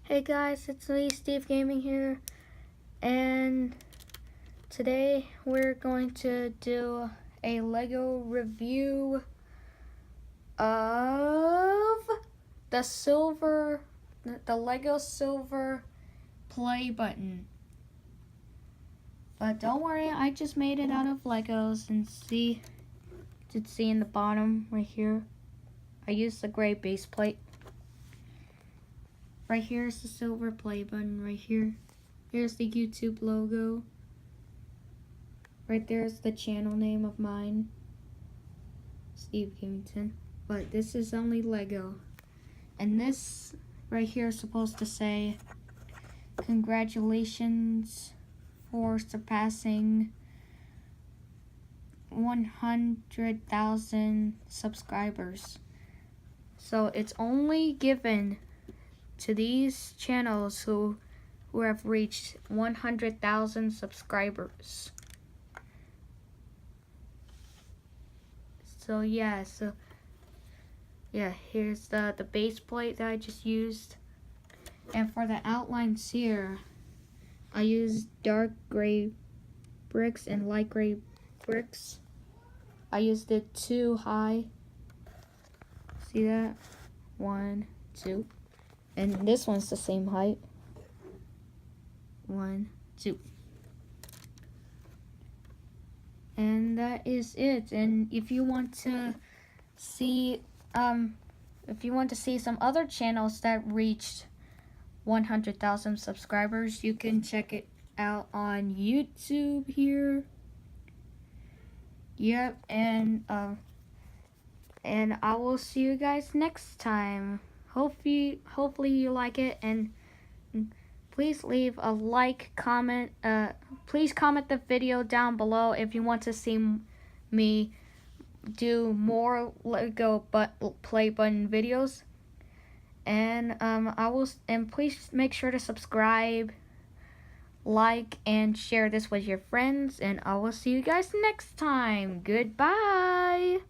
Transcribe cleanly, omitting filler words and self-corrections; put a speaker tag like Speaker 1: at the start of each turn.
Speaker 1: Hey guys, it's me, Steve Gaming here, and today we're going to do a Lego review of the Lego Silver play button. But don't worry, I just made it out of Legos, and you can see in the bottom right here, I used the gray base plate. Right here is the silver play button right here. Here's the YouTube logo. Right there is the channel name of mine, Steve Gamington. But this is only Lego. And this right here is supposed to say, congratulations for surpassing 100,000 subscribers. So it's only given to these channels who have reached 100,000 subscribers. So yeah, here's the base plate that I just used. And for the outlines here, I used dark gray bricks and light gray bricks. I used it 2 high. See that? 1, 2. And this one's the same height. 1, 2. And that is it. And if you want to see some other channels that reached 100,000 subscribers, you can check it out on YouTube here. Yep, and I will see you guys next time. Hopefully you like it, and please leave a like, comment. Please comment the video down below if you want to see me do more Lego play button videos. And please make sure to subscribe, like, and share this with your friends. And I will see you guys next time. Goodbye.